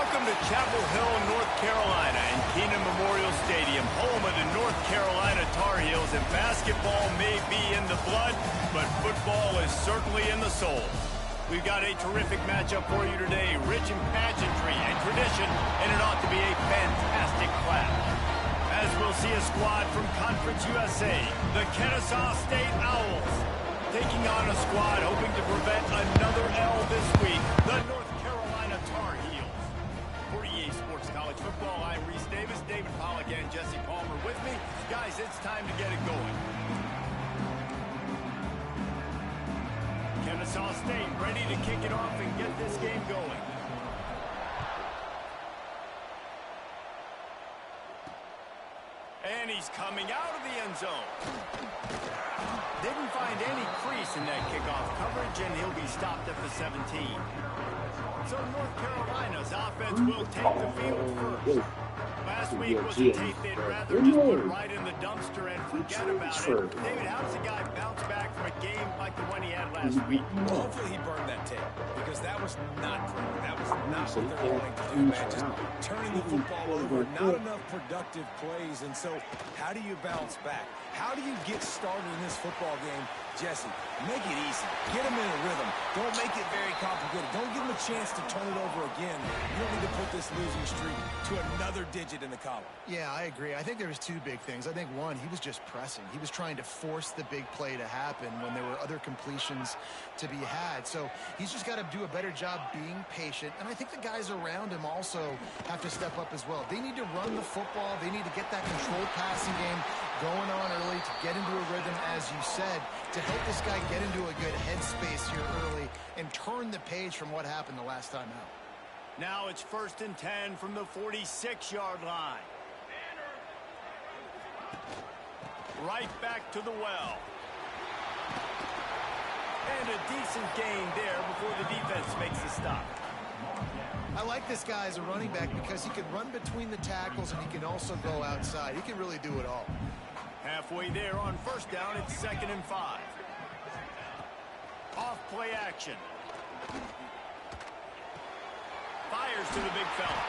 Welcome to Chapel Hill, North Carolina, and Keenan Memorial Stadium, home of the North Carolina Tar Heels. And basketball may be in the blood, but football is certainly in the soul. We've got a terrific matchup for you today, rich in pageantry and tradition, and it ought to be a fantastic clash. As we'll see a squad from Conference USA, the Kennesaw State Owls, taking on a squad hoping to prevent another L this week, the North Carolina Tar Heels. For EA Sports College Football, I'm Reese Davis, David Pollack, and Jesse Palmer with me. Guys, it's time to get it going. Kennesaw State ready to kick it off and get this game going. And he's coming out of the end zone. Didn't find any crease in that kickoff coverage, and he'll be stopped at the 17. So North Carolina's offense will take the field first. Last week was a tape they'd rather just put right in the dumpster and forget about it. David, how does a guy bounce back from a game like the one he had last week? Well, hopefully he burned that tape, because that was not great. That was not what they're going to do, man. Just turning the football over, not enough productive plays. And so how do you bounce back? How do you get started in this football game? Jesse, make it easy. Get him in a rhythm. Don't make it very complicated. Don't give him a chance to turn it over again. You don't need to put this losing streak to another digit in the column. Yeah, I agree. I think there was two big things. I think one, he was just pressing. He was trying to force the big play to happen when there were other completions to be had. So he's just got to do a better job being patient. And I think the guys around him also have to step up as well. They need to run the football. They need to get that controlled passing game going on early to get into a rhythm, as you said, to help this guy get into a good headspace here early and turn the page from what happened the last time out. Now it's 1st and 10 from the 46-yard line. Right back to the well. And a decent gain there before the defense makes the stop. I like this guy as a running back because he can run between the tackles and he can also go outside. He can really do it all. Halfway there on 1st down, it's 2nd and 5. Off play action. Fires to the big fella.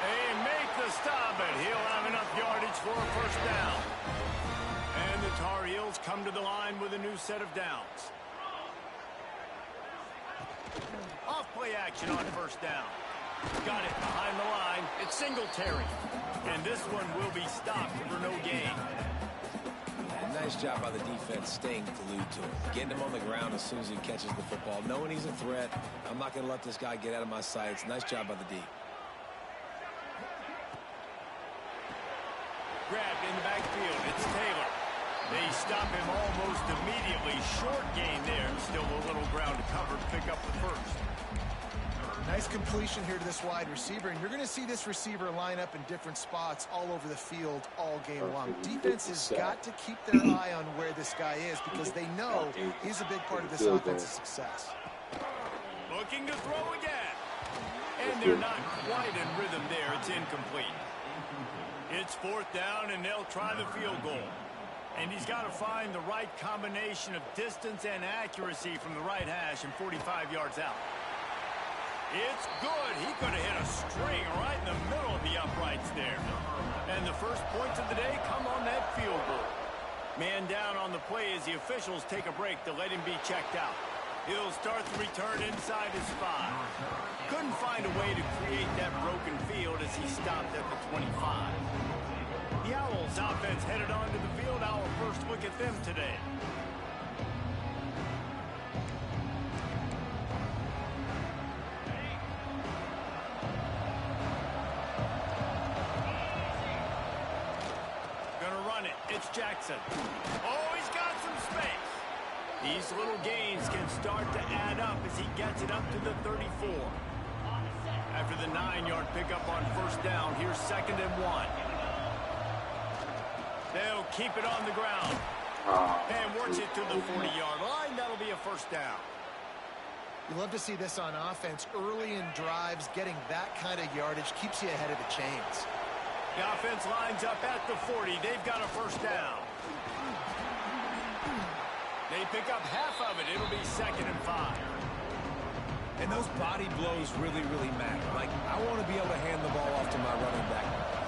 They make the stop, and he'll have enough yardage for a 1st down. And the Tar Heels come to the line with a new set of downs. Off play action on 1st down. Got it behind the line. It's Singletary. And this one will be stopped for no gain. Nice job by the defense staying glued to him. Getting him on the ground as soon as he catches the football. Knowing he's a threat. I'm not going to let this guy get out of my sights. Nice job by the D. Grabbed in the backfield. It's Taylor. They stop him almost immediately. Short gain there. Still a little ground to cover to pick up the 1st. Nice completion here to this wide receiver, and you're going to see this receiver line up in different spots all over the field all game long. Defense has got to keep their eye on where this guy is because they know he's a big part of this offense's success. Looking to throw again. And they're not quite in rhythm there. It's incomplete. It's 4th down, and they'll try the field goal. And he's got to find the right combination of distance and accuracy from the right hash and 45 yards out. It's good. He could have hit a string right in the middle of the uprights there. And the first points of the day come on that field goal. Man down on the play as the officials take a break to let him be checked out. He'll start the return inside his 5. Couldn't find a way to create that broken field as he stopped at the 25. The Owls offense headed onto the field. Our first look at them today. It's Jackson. Oh, he's got some space. These little gains can start to add up as he gets it up to the 34. After the 9-yard pickup on 1st down, here's 2nd and 1. They'll keep it on the ground. And works it to the 40-yard line. That'll be a 1st down. You love to see this on offense. Early in drives, getting that kind of yardage keeps you ahead of the chains. The offense lines up at the 40. They've got a 1st down. They pick up half of it. It'll be 2nd and 5. And those body blows really, really matter. Like, I want to be able to hand the ball off to my running back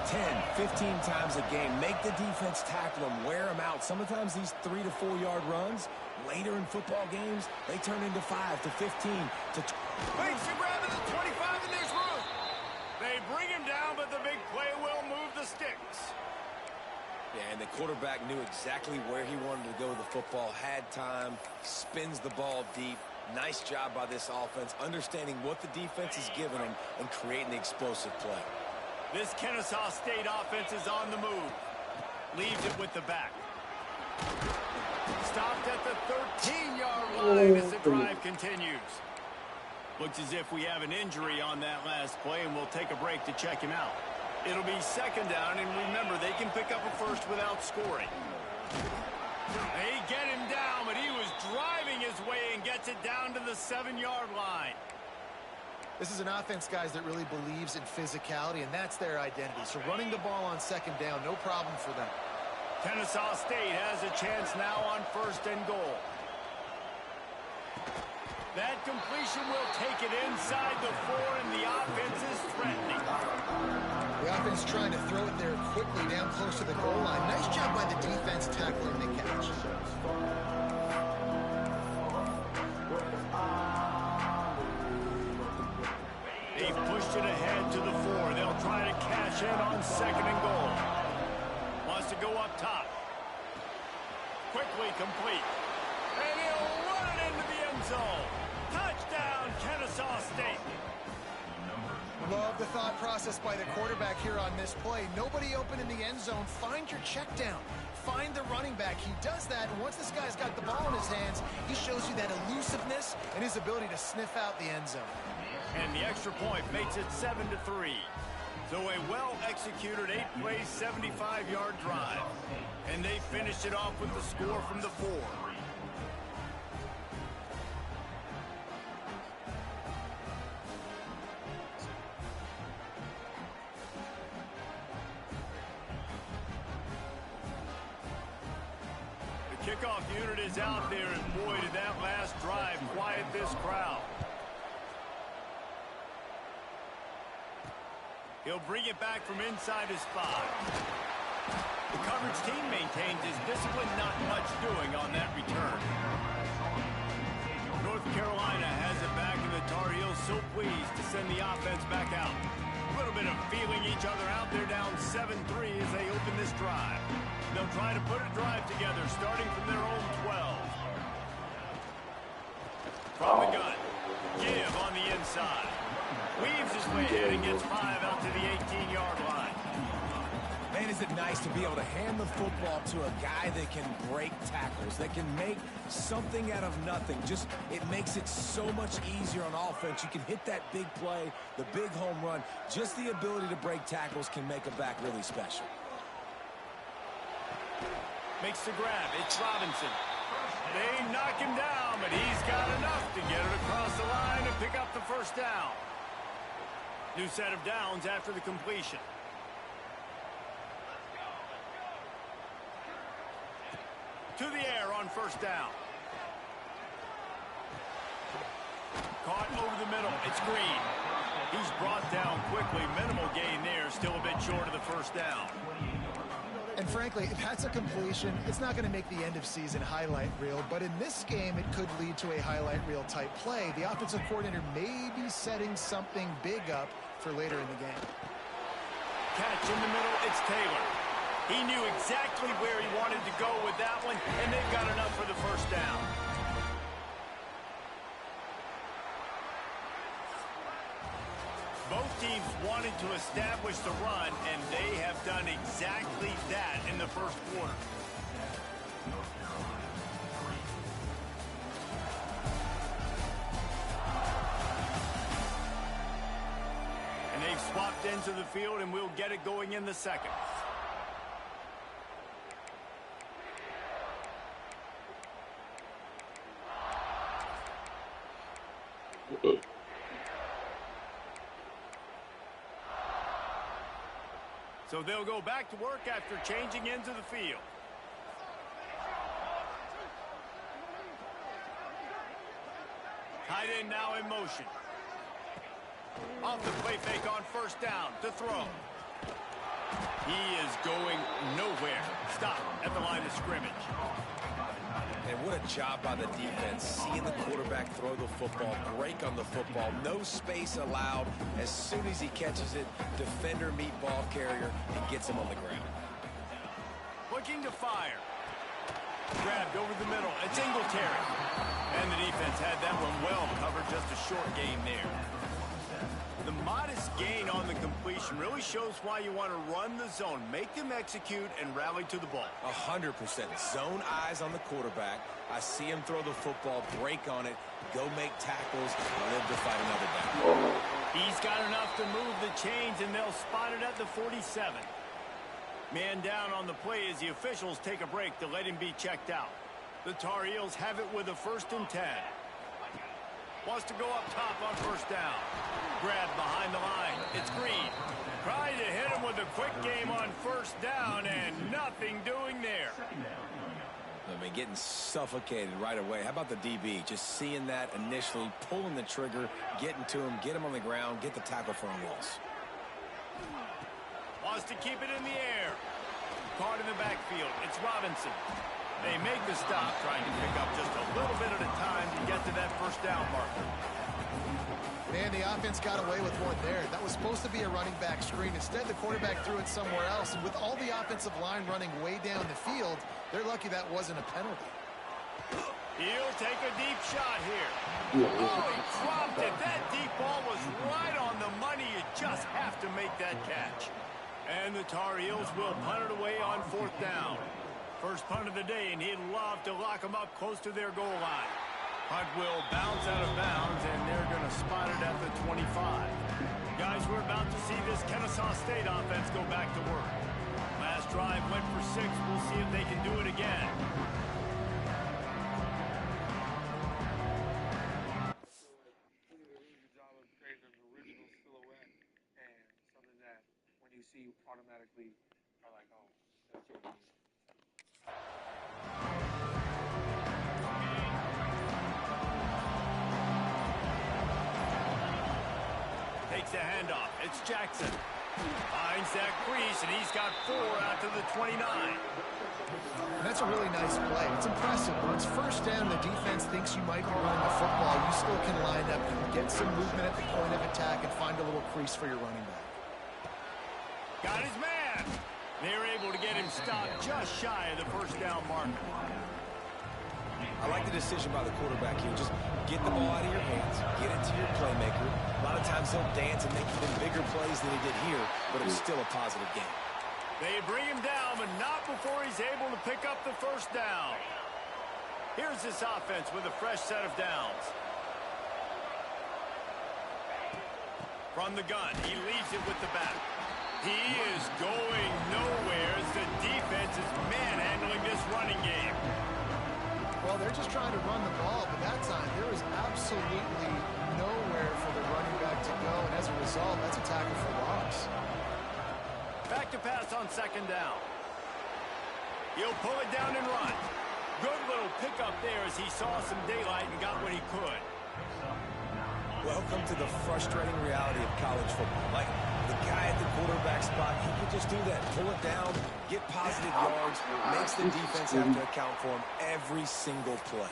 10, 15 times a game. Make the defense tackle them, wear them out. Sometimes these 3 to 4 yard runs, later in football games, they turn into 5 to 15 to... Makes the grab at the 25, and there's room. They bring him down, but the big play will move the sticks. Yeah, and the quarterback knew exactly where he wanted to go with the football, had time, spins the ball deep. Nice job by this offense, understanding what the defense is giving them and creating the explosive play. This Kennesaw State offense is on the move. Leaves it with the back. Stopped at the 13-yard line as the drive continues. Looks as if we have an injury on that last play, and we'll take a break to check him out. It'll be second down, and remember, they can pick up a first without scoring. They get him down, but he was driving his way and gets it down to the 7-yard line. This is an offense, guys, that really believes in physicality, and that's their identity. So running the ball on second down, no problem for them. Kennesaw State has a chance now on first and goal. That completion will take it inside the 4, and the offense is threatening. The offense trying to throw it there quickly down close to the goal line. Nice job by the defense tackling the catch. They've pushed it ahead to the 4. They'll try to cash in on second and goal. Wants to go up top. Quickly complete. And he'll run it into the end zone. Touchdown, Kennesaw State. Love the thought process by the quarterback here on this play. Nobody open in the end zone. Find your check down. Find the running back. He does that, and once this guy's got the ball in his hands, he shows you that elusiveness and his ability to sniff out the end zone. And the extra point makes it 7-3. So a well-executed 8-play, 75-yard drive. And they finished it off with the score from the 4. The kickoff unit is out there, and boy, did that last drive quiet this crowd. He'll bring it back from inside his 5. The coverage team maintains his discipline, not much doing on that return. North Carolina has it back, and the Tar Heels so pleased to send the offense back out. A little bit of feeling each other out. They're down 7-3 as they open this drive. They'll try to put a drive together, starting from their own 12. From the gun, give on the inside. Weaves his way ahead and gets 5 out to the 18-yard line. Man, is it nice to be able to hand the football to a guy that can break tackles, that can make something out of nothing. Just, it makes it so much easier on offense. You can hit that big play, the big home run. Just the ability to break tackles can make a back really special. Makes the grab. It's Robinson. They knock him down, but he's got enough to get it across the line and pick up the first down. New set of downs after the completion. To the air on first down. Caught over the middle. It's Green. He's brought down quickly. Minimal gain there. Still a bit short of the first down. And frankly, if that's a completion, it's not going to make the end-of-season highlight reel. But in this game, it could lead to a highlight reel type play. The offensive coordinator may be setting something big up for later in the game. Catch in the middle. It's Taylor. He knew exactly where he wanted to go with that one, and they've got enough for the first down. Both teams wanted to establish the run, and they have done exactly that in the first quarter. And they've swapped into the field, and we'll get it going in the second. So they'll go back to work after changing into the field. Tight end now in motion. Off the play fake on first down to throw. He is going nowhere. Stop at the line of scrimmage. And what a job by the defense, seeing the quarterback throw the football, break on the football, no space allowed. As soon as he catches it, defender meet ball carrier and gets him on the ground. Looking to fire. Grabbed over the middle. It's Singletary. And the defense had that one well covered. Just a short gain there. The modest gain on the completion really shows why you want to run the zone. Make them execute and rally to the ball. 100%. Zone eyes on the quarterback. I see him throw the football, break on it, go make tackles, live to fight another down. He's got enough to move the chains, and they'll spot it at the 47. Man down on the play as the officials take a break to let him be checked out. The Tar Heels have it with a 1st and 10. Wants to go up top on first down. Grab behind the line. It's Green. Trying to hit him with a quick game on first down, and nothing doing there. I mean, getting suffocated right away. How about the DB? Just seeing that initially, pulling the trigger, getting to him, get him on the ground, get the tackle for a loss. Wants to keep it in the air. Caught in the backfield. It's Robinson. They make the stop, trying to pick up just a little bit at a time to get to that first down marker. Man, the offense got away with one there. That was supposed to be a running back screen. Instead, the quarterback threw it somewhere else. And with all the offensive line running way down the field, they're lucky that wasn't a penalty. He'll take a deep shot here. Oh, he dropped it. That deep ball was right on the money. You just have to make that catch. And the Tar Heels will punt it away on 4th down. First punt of the day, and he'd love to lock them up close to their goal line. Punt will bounce out of bounds, and they're going to spot it at the 25. Guys, we're about to see this Kennesaw State offense go back to work. Last drive went for 6. We'll see if they can do it again. See automatically are like, oh, that's what it is. Takes the handoff. It's Jackson. Finds that crease, and he's got 4 out to the 29. And that's a really nice play. It's impressive. When it's first down, the defense thinks you might be running the football. You still can line up and get some movement at the point of attack and find a little crease for your running back. Got his man. They're able to get him stopped just shy of the first down marker. I like the decision by the quarterback here. Just get the ball out of your hands, get it to your playmaker. A lot of times he'll dance and make even bigger plays than he did here, but it's still a positive game. They bring him down, but not before he's able to pick up the first down. Here's this offense with a fresh set of downs. From the gun, he leaves it with the back. He is going nowhere as the defense is manhandling this running game. Well, they're just trying to run the ball, but that time there was absolutely nowhere for the running back to go, and as a result, that's a tackle for loss. Back to pass on 2nd down. He'll pull it down and run. Good little pickup there as he saw some daylight and got what he could. Welcome to the frustrating reality of college football. Like, the guy at the quarterback spot, he can just do that. Pull it down, get positive yards, makes the defense have to account for him every single play.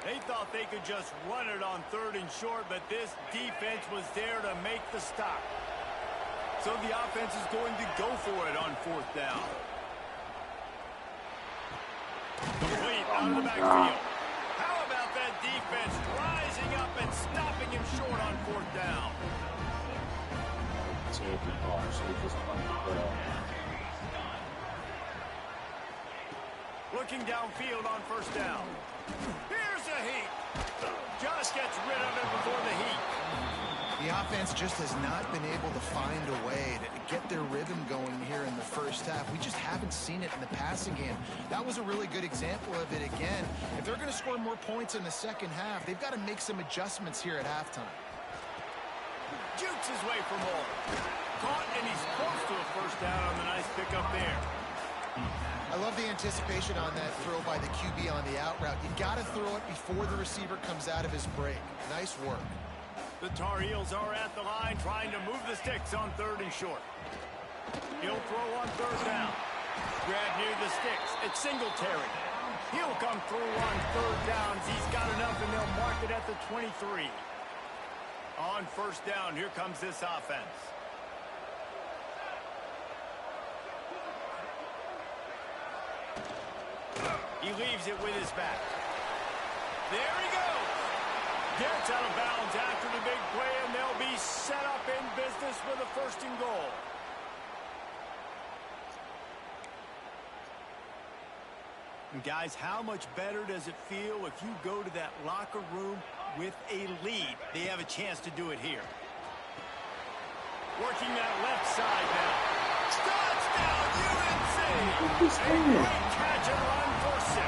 They thought they could just run it on 3rd and short, but this defense was there to make the stop. So the offense is going to go for it on 4th down. Complete out of the backfield. How about that defense rising up and stopping him short on 4th down? Looking downfield on 1st down. Here's a heat. Just gets rid of it before the heat. The offense just has not been able to find a way to get their rhythm going here in the first half. We just haven't seen it in the passing game. That was a really good example of it again. If they're going to score more points in the second half, they've got to make some adjustments here at halftime. Jukes his way for more. Caught, and he's close to a first down on the nice pickup there. I love the anticipation on that throw by the QB on the out route. You got to throw it before the receiver comes out of his break. Nice work. The Tar Heels are at the line trying to move the sticks on 3rd and short. He'll throw on 3rd down. Grab near the sticks. It's Singletary. He'll come through on 3rd downs. He's got enough, and they'll mark it at the 23. On 1st down, here comes this offense. He leaves it with his back. There he goes. Gets out of bounds after the big play, and they'll be set up in business with a 1st and goal. And guys, how much better does it feel if you go to that locker room with a lead? They have a chance to do it here. Working that left side now. Touchdown, UNC! A great catch and run for 6.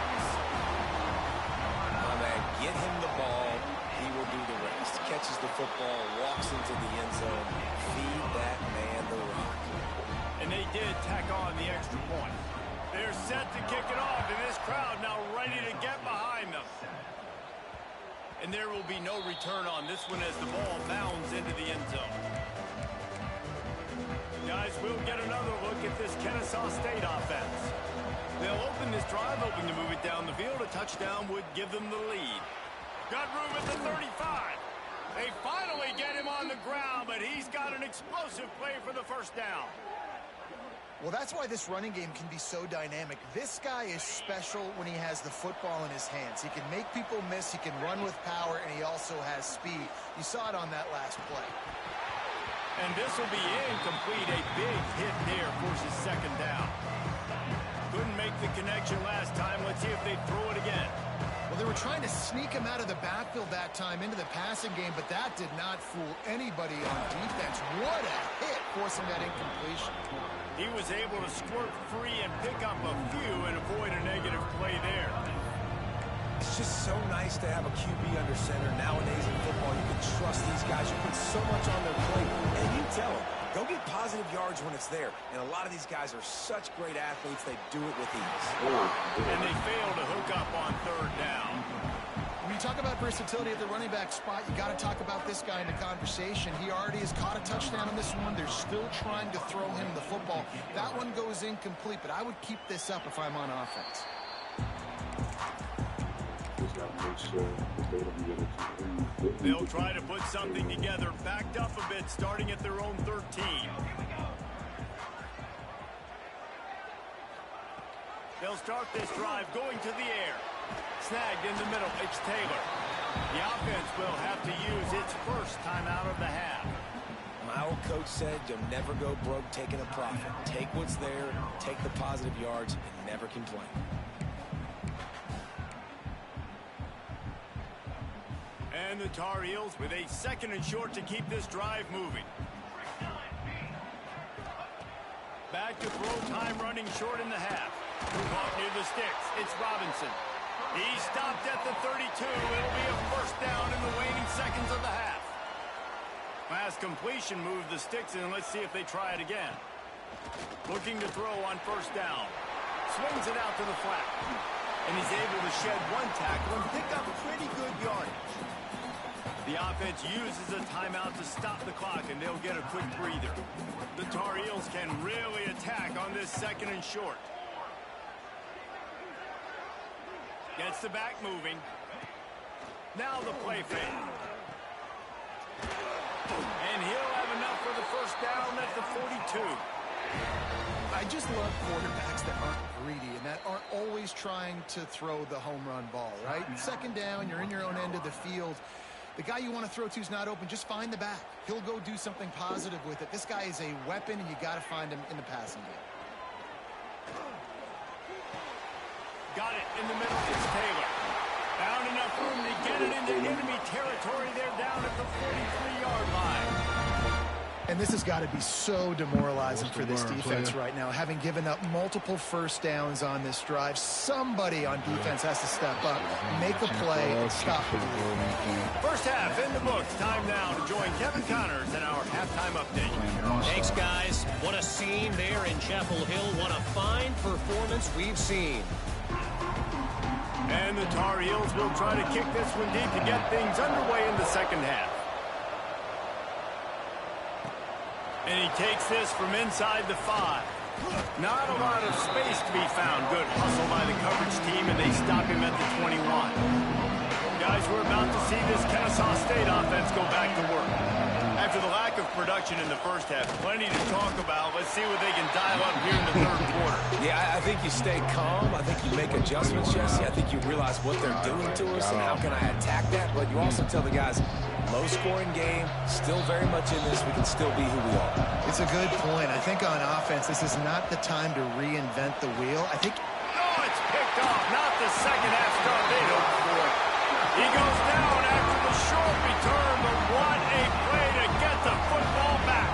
Oh, man, get him the ball. He will do the rest. Catches the football, walks into the end zone. Feed that man the rock. And they did tack on the extra point. They're set to kick it off, and this crowd now ready to get behind them. And there will be no return on this one as the ball bounds into the end zone. Guys, we'll get another look at this Kennesaw State offense. They'll open this drive, hoping to move it down the field. A touchdown would give them the lead. Got room at the 35. They finally get him on the ground, but he's got an explosive play for the 1st down. Well, that's why this running game can be so dynamic. This guy is special when he has the football in his hands. He can make people miss, he can run with power, and he also has speed. You saw it on that last play. And this will be incomplete. A big hit there forces 2nd down. Couldn't make the connection last time. Let's see if they throw it again. Well, they were trying to sneak him out of the backfield that time into the passing game, but that did not fool anybody on defense. What a hit, forcing that incompletion. He was able to squirt free and pick up a few and avoid a negative play there. It's just so nice to have a QB under center. Nowadays in football, you can trust these guys. You put so much on their plate, and you tell them, go get positive yards when it's there. And a lot of these guys are such great athletes, they do it with ease. And they fail to hook up on 3rd down. When you talk about versatility at the running back spot, you got to talk about this guy in the conversation. He already has caught a touchdown on this one. They're still trying to throw him the football. That one goes incomplete, but I would keep this up if I'm on offense. They'll try to put something together, backed up a bit, starting at their own 13. They'll start this drive going to the air. Snagged in the middle, it's Taylor. The offense will have to use its 1st timeout of the half. My old coach said you'll never go broke taking a profit. Take what's there, take the positive yards, and never complain. And the Tar Heels with a 2nd and short to keep this drive moving. Back to throw time, running short in the half. Caught near the sticks. It's Robinson. He stopped at the 32. It'll be a 1st down in the waning seconds of the half. Pass completion moved the sticks in. Let's see if they try it again. Looking to throw on 1st down. Swings it out to the flat. And he's able to shed 1 tackle and pick up pretty good yardage. The offense uses a timeout to stop the clock, and they'll get a quick breather. The Tar Heels can really attack on this 2nd and short. Gets the back moving. Now the play fake. And he'll have enough for the 1st down at the 42. I just love quarterbacks that aren't greedy and that aren't always trying to throw the home run ball, right? 2nd down, you're in your own end of the field. The guy you want to throw to is not open. Just find the back. He'll go do something positive with it. This guy is a weapon, and you got to find him in the passing game. Got it in the middle. It's Taylor. Found enough room to get it into enemy territory. They're down at the 43-yard line. And this has got to be so demoralizing for this defense right now. Having given up multiple 1st downs on this drive, somebody on defense has to step up, make a play, and stop the lead. 1st half in the books. Time now to join Kevin Connors in our halftime update. Thanks, guys. What a scene there in Chapel Hill. What a fine performance we've seen. And the Tar Heels will try to kick this one deep to get things underway in the 2nd half. And he takes this from inside the 5. Not a lot of space to be found. Good hustle by the coverage team, and they stop him at the 21. Guys, we're about to see this Kennesaw State offense go back to work. After the lack of production in the first half, plenty to talk about. Let's see what they can dial up here in the third quarter. Yeah, I think you stay calm. I think you make adjustments, Jesse. I think you realize what they're doing to us and how can I attack that. But you also tell the guys, low-scoring game, still very much in this. We can still be who we are. It's a good point. I think on offense, this is not the time to reinvent the wheel. I think... Oh, it's picked off. Not the second half start they hoped for. He goes down after the short return, but what a play to get the football back.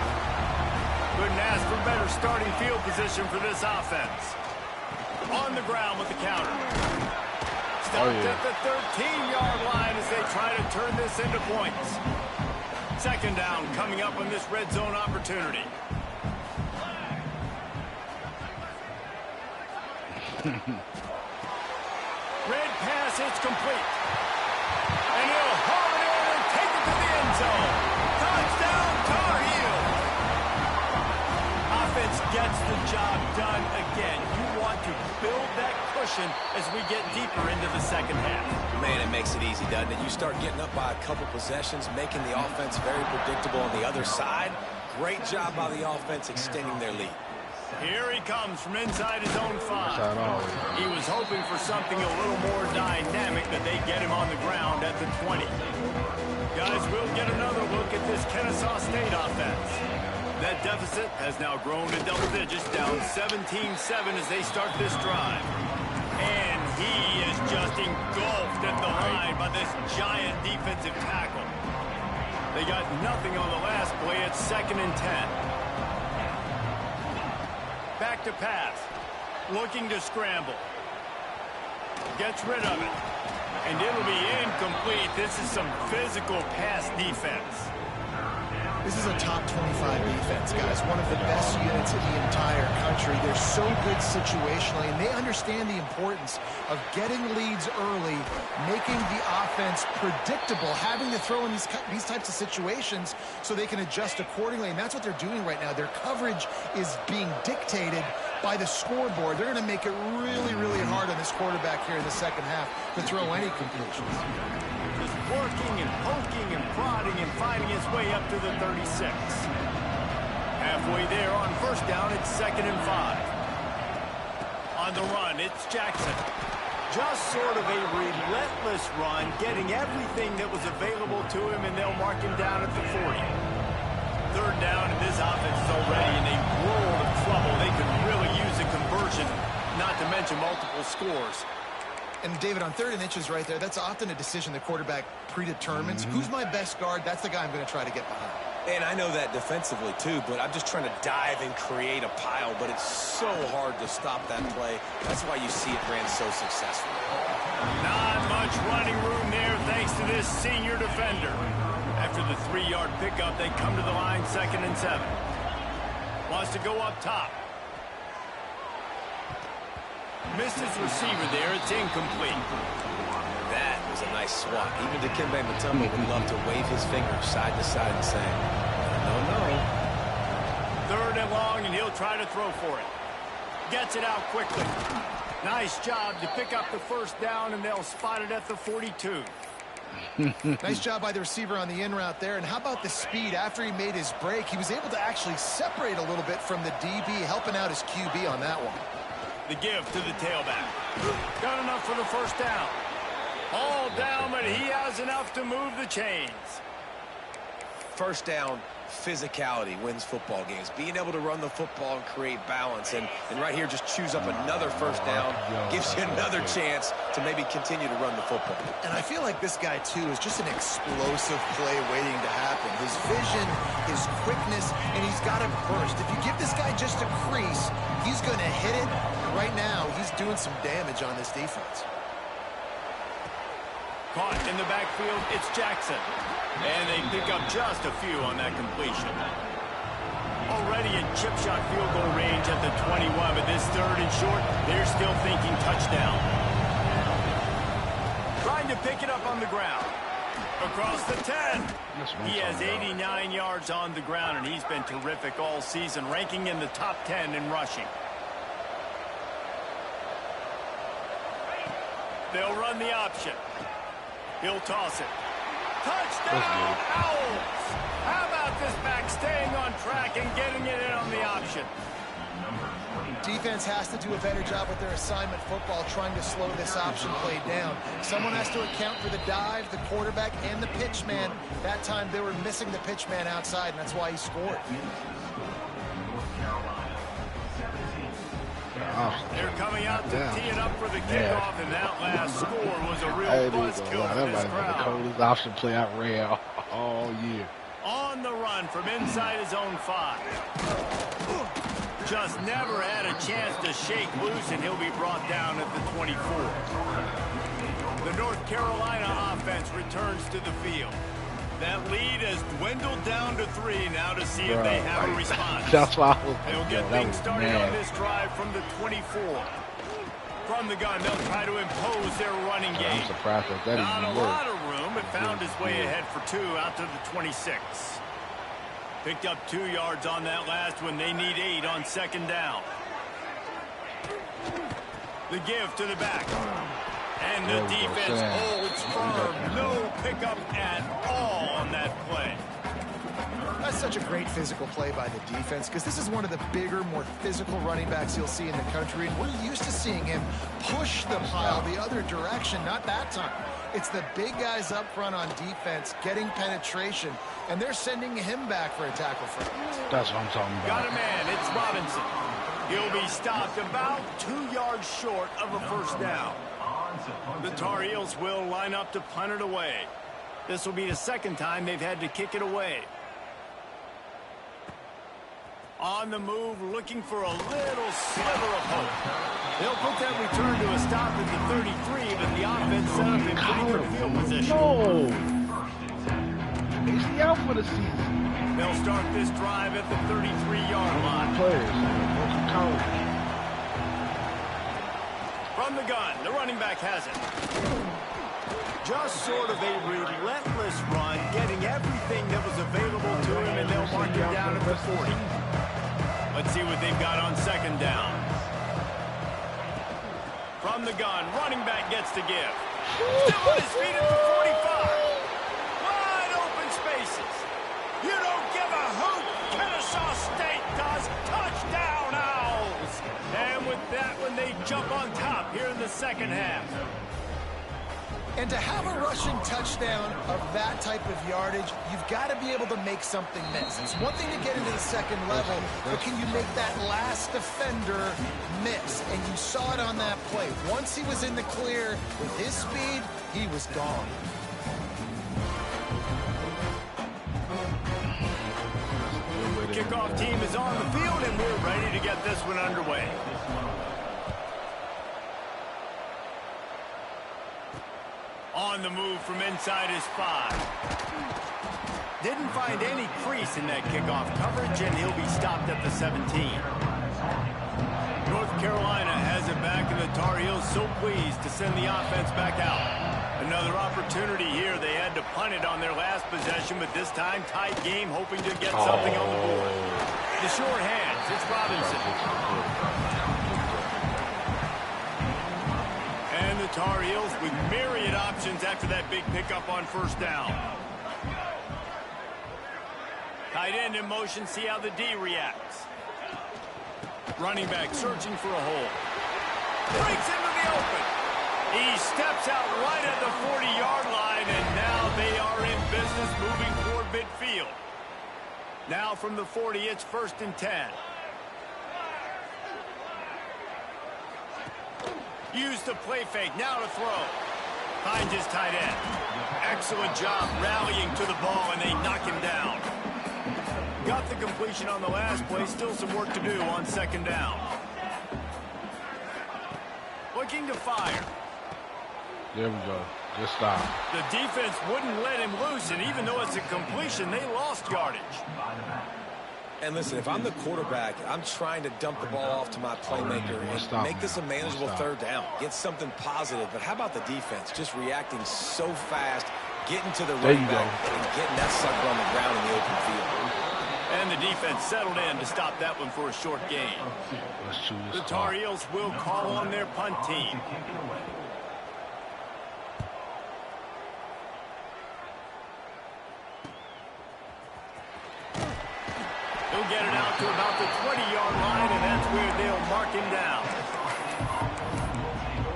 Couldn't ask for better starting field position for this offense. On the ground with the counter. Stopped at the 13-yard line as they try to turn this into points. Second down coming up on this red zone opportunity. Red pass, it's complete. And he'll haul it in and take it to the end zone. Touchdown, Tar Heels. Offense gets the job done again. You want to build that cushion as we get deeper into the second half. Man, it makes it easy, doesn't it? You start getting up by a couple possessions, making the offense very predictable on the other side. Great job by the offense extending their lead. Here he comes from inside his own 5. He was hoping for something a little more dynamic, that they get him on the ground at the 20. Guys, we'll get another look at this Kennesaw State offense. That deficit has now grown to double digits, down 17-7 as they start this drive. And he is just engulfed at the line by this giant defensive tackle. They got nothing on the last play. It's 2nd and 10. Back to pass. Looking to scramble. Gets rid of it. And it'll be incomplete. This is some physical pass defense. This is a top 25 defense, guys. One of the best units in the entire country. They're so good situationally, and they understand the importance of getting leads early, making the offense predictable, having to throw in these types of situations so they can adjust accordingly, and that's what they're doing right now. Their coverage is being dictated by the scoreboard. They're going to make it really, really hard on this quarterback here in the second half to throw any completions. Just working and poking and prodding and finding his way up to the 36. Halfway there on first down, it's 2nd and 5. On the run, it's Jackson. Just sort of a relentless run, getting everything that was available to him, and they'll mark him down at the 40. Third down, and this offense is already in a world of trouble. They could really use a conversion, not to mention multiple scores. And, David, on 3rd and inches right there, that's often a decision the quarterback predetermines. Who's my best guard? That's the guy I'm going to try to get behind. And I know that defensively, too, but I'm just trying to dive and create a pile, but it's so hard to stop that play. That's why you see it ran so successful. Not much running room there thanks to this senior defender. After the 3-yard pickup, they come to the line 2nd and 7. Wants to go up top. Missed his receiver there. It's incomplete. That was a nice swat. Even Dikembe Mutombo would love to wave his fingers side to side and say, no, no. 3rd and long, and he'll try to throw for it. Gets it out quickly. Nice job to pick up the first down, and they'll spot it at the 42. Nice job by the receiver on the in route there. And how about the speed? After he made his break, he was able to actually separate a little bit from the DB, helping out his QB on that one. The give to the tailback. Got enough for the first down. All down, but he has enough to move the chains. First down, physicality wins football games. Being able to run the football and create balance. And right here, just choose up another first down. Gives you another chance to maybe continue to run the football. And I feel like this guy, too, is just an explosive play waiting to happen. His vision, his quickness, and he's got a burst. If you give this guy just a crease, he's going to hit it. Right now, he's doing some damage on this defense. Caught in the backfield, it's Jackson. And they pick up just a few on that completion. Already in chip shot field goal range at the 21, but this 3rd and short, they're still thinking touchdown. Trying to pick it up on the ground. Across the 10. He has 89 yards on the ground, and he's been terrific all season, ranking in the top 10 in rushing. They'll run the option. He'll toss it. Touchdown, Owls! How about this back staying on track and getting it in on the option? Defense has to do a better job with their assignment football, trying to slow this option play down. Someone has to account for the dive, the quarterback, and the pitch man. That time they were missing the pitch man outside, and that's why he scored. They're coming out to tee it up for the kickoff, and that last score was a real buzzkill for this crowd. The coldest option play I ran all year. On the run from inside his own 5. Just never had a chance to shake loose, and he'll be brought down at the 24. The North Carolina offense returns to the field. That lead has dwindled down to 3 now to see if they have a response. That's why I was. They'll get things started on this drive from the 24. From the gun, they'll try to impose their running game. I'm surprised that that Not a even worked. lot of room. It found its way ahead for 2 out to the 26. Picked up 2 yards on that last one. They need 8 on second down. The give to the back. And the defense holds firm. No pickup at all on that play. That's such a great physical play by the defense, because this is one of the bigger, more physical running backs you'll see in the country, and we're used to seeing him push the pile the other direction. Not that time. It's the big guys up front on defense getting penetration, and they're sending him back for a tackle for it. That's what I'm talking about. Got a man. It's Robinson. He'll be stopped about 2 yards short of a first down. The Tar Heels will line up to punt it away. This will be the second time they've had to kick it away. On the move, looking for a little sliver of hope. They'll put that return to a stop at the 33, but the offense set up in pretty good field position. No! Is he out for the season? They'll start this drive at the 33-yard line. Players, From the gun, the running back has it. Just sort of a relentless run, getting everything that was available to him, and they'll mark him down at the 40. Let's see what they've got on second down. From the gun, running back gets to give. Still on his feet at the 45. Wide open spaces. You don't give a hoot. Kennesaw State does. Touchdown, Owls. And with that one, they jump on top here in the second half. And to have a rushing touchdown of that type of yardage, you've got to be able to make something miss. It's one thing to get into the second level, but can you make that last defender miss? And you saw it on that play. Once he was in the clear with his speed, he was gone. The kickoff team is on the field, and we're ready to get this one underway. On the move from inside his 5. Didn't find any crease in that kickoff coverage, and he'll be stopped at the 17. North Carolina has it back, and the Tar Heels so pleased to send the offense back out. Another opportunity here. They had to punt it on their last possession, but this time tight game, hoping to get something on the board. The short hands, it's Robinson. And the Tar Heels with myriad options after that big pickup on first down. Tight end in motion, see how the D reacts. Running back searching for a hole. Breaks into the open. He steps out right at the 40-yard line, and now they are in business moving toward midfield. Now from the 40, it's 1st and 10. Use the play fake, now to throw. Finds his tight end. Excellent job rallying to the ball, and they knock him down. Got the completion on the last play, still some work to do on second down. Looking to fire. There we go. Just stop. The defense wouldn't let him loose, and even though it's a completion, they lost yardage. And listen, if I'm the quarterback, I'm trying to dump the ball off to my playmaker and make this a manageable third down. Get something positive. But how about the defense? Just reacting so fast, getting to the There running you go. back and getting that sucker on the ground in the open field. And the defense settled in to stop that one for a short gain. Let's choose The this Tar clock. Heels will call on their punt team. He'll get it out to about the 20-yard line, and that's where they'll mark him down.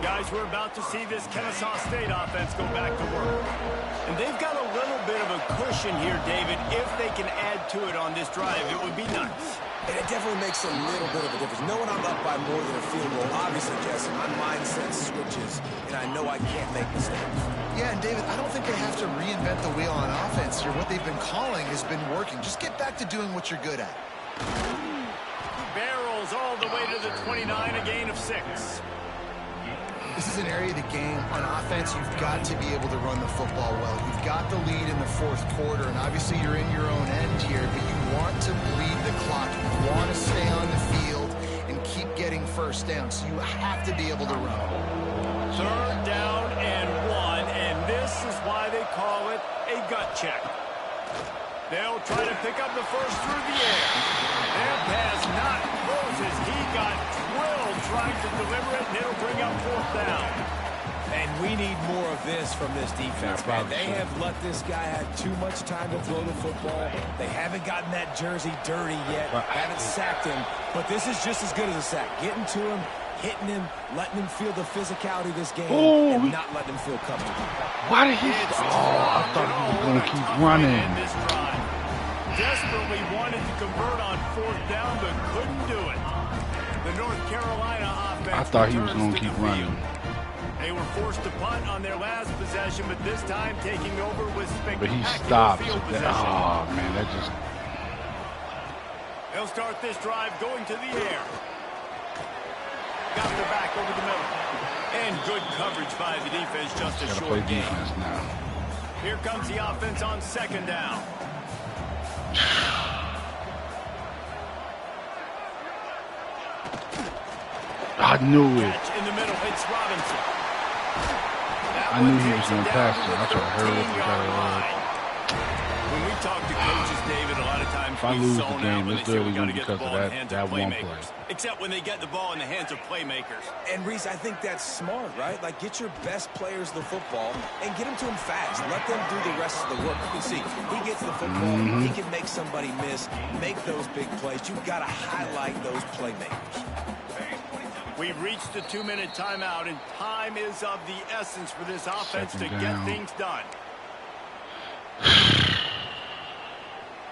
Guys, we're about to see this Kennesaw State offense go back to work. And they've got a little bit of a cushion here, David. If they can add to it on this drive, it would be nice. And it definitely makes a little bit of a difference. Knowing I'm up by more than a field goal, obviously, Jesse, my mindset switches, and I know I can't make mistakes. Yeah, and David, I don't think they have to reinvent the wheel on offense here. What they've been calling has been working. Just get back to doing what you're good at. Barrels all the way to the 29, a gain of 6. This is an area of the game on offense you've got to be able to run the football well. You've got the lead in the fourth quarter, and obviously you're in your own end here, but you want to bleed the clock. You want to stay on the field and keep getting first down, so you have to be able to run. Third down and 1, and this is why they call it a gut check. They'll try to pick up the first through the air. Their pass not closes. He got drilled trying to deliver it, and it'll bring up fourth down. And we need more of this from this defense, man. They have let this guy have too much time to throw the football. They haven't gotten that jersey dirty yet, haven't sacked him. But this is just as good as a sack. Getting to him, hitting him, letting him feel the physicality of this game, and not letting him feel comfortable. Why did he? Oh, I thought he was going to keep running. Desperately wanted to convert on fourth down, but couldn't do it. The North Carolina offense. I thought he was returns going to the keep running. field. They were forced to punt on their last possession, but this time taking over with But spectacular he stopped. field That, possession. oh, man, that just... They'll start this drive going to the air. Got the back over the middle. And good coverage by the defense, just a Gotta play short gain. defense now. Here comes the offense on second down. I knew it. Catch in the middle, it's Robinson. I knew he was going to pass it. I tried to hurry up and try to When we talk to coaches, David, a lot of times If I we lose the zone game, out when it's they say we literally got to get the because of ball in the that- hands that of one playmakers. play. Except when they get the ball in the hands of playmakers. And, Reese, I think that's smart, right? Like, get your best players the football and get them to him fast. Let them do the rest of the work. You can see, he gets the football, he can make somebody miss, make those big plays. You've got to highlight those playmakers. We've reached the 2-minute timeout, and time is of the essence for this offense Second to down. get things done.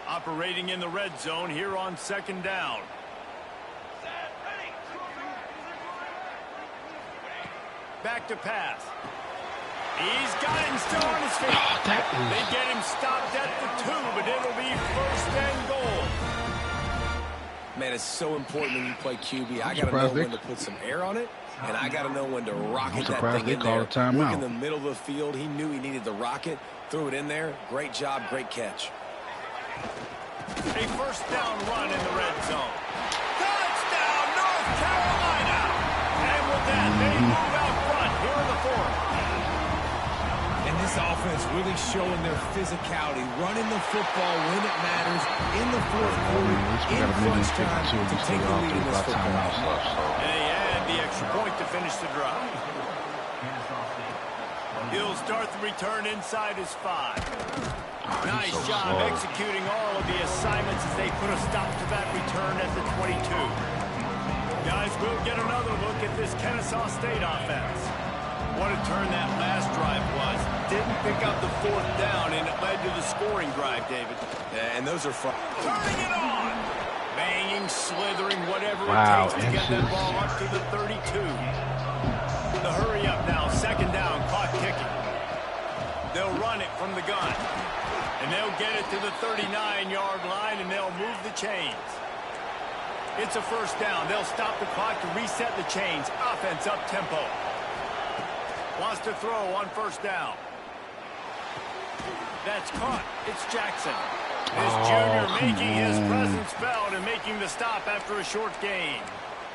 Operating in the red zone here on second down. Back to pass. He's got him still on his feet. Oh, that They is... get him stopped at the 2, but it'll be first and goal. Man, it's so important when you play QB. I got to know surprised when they- to put some air on it, and I got to know when to rocket that surprised thing they in called there. a timeout. Look in the middle of the field. He knew he needed the rocket, threw it in there. Great job, great catch. A first down run in the red zone. Touchdown, North Carolina! And with that, they move out front here in the fourth. And this offense really showing their physicality, running the football when it matters, in the fourth quarter, We in got a minute crunch and time 52 to take the before lead in this about timeouts football. left. So. And they add the extra point to finish the drive. He'll start the return inside his 5. Oh, Nice he's so job slow. executing all of the assignments as they put a stop to that return at the 22. Guys, we'll get another look at this Kennesaw State offense. What a turn that last drive was. Didn't pick up the fourth down, and it led to the scoring drive, David. Yeah, and those are fun. Turning it on! Banging, slithering, whatever Wow, it takes to get that inches. ball up to the 32. The hurry up now, second down, caught kicking. They'll run it from the gun. And they'll get it to the 39-yard line, and they'll move the chains. It's a first down. They'll stop the clock to reset the chains. Offense up tempo. Wants to throw on first down. That's caught. It's Jackson. This junior making his presence felt and making the stop after a short gain.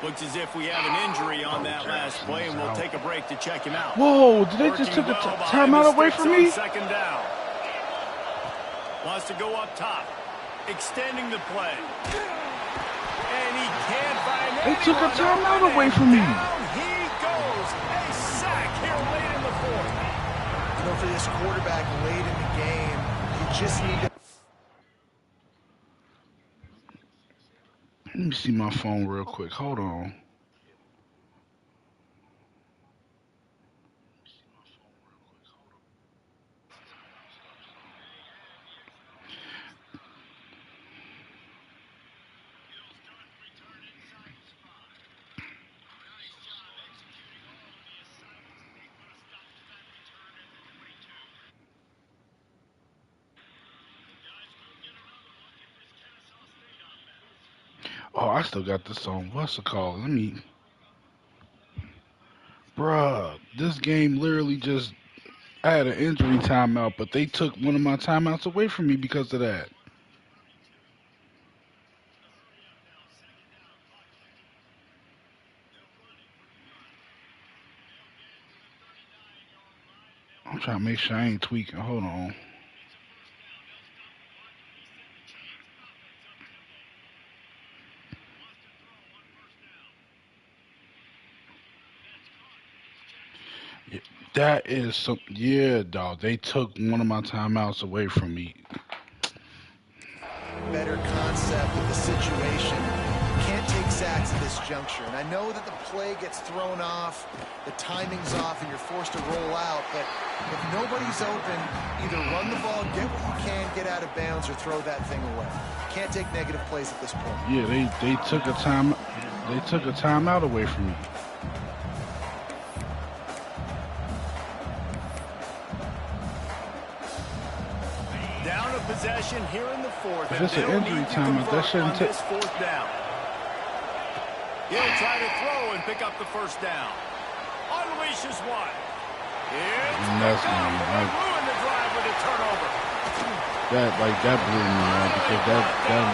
Looks as if we have an injury on that last play, and we'll take a break to check him out. Whoa, did they just Working took a well behind timeout the away sticks from on me? second down. Wants to go up top. Extending the play. And he can't find They took a anyone timeout open, away and from me. down he goes. A sack here late in the fourth. You know, for this quarterback late in the game, you just need to... Let me see my phone real quick. Hold on. Oh, I still got this on. What's it called? Let me... Bruh, this game literally just... I had an injury timeout, but they took one of my timeouts away from me because of that. I'm trying to make sure I ain't tweaking. Hold on. Yeah, that is some... Yeah, dog. They took one of my timeouts away from me. better concept of the situation. Can't take sacks at this juncture. And I know that the play gets thrown off, the timing's off, and you're forced to roll out. But if nobody's open, either run the ball, get what you can, get out of bounds, or throw that thing away. Can't take negative plays at this point. Yeah, they took a time... They took a timeout away from me. Down a possession here in the fourth. If it's an injury timeout, that shouldn't take... Fourth down. He'll try to throw and pick up the first down. Unleashes one. And that's me. Ruin the drive with a turnover. That blew me, man, because that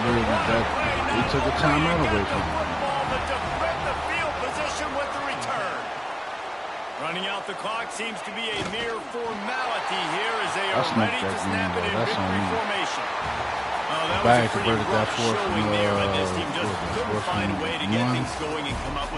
literally, they took a timeout away from me. Football to defend the field position with the return. Running out the clock seems to be a mere formality here as they are ready to snap it in victory formation. Bag converted that fourth showing there, and this team just couldn't fourth find a way to get one. things going and come up with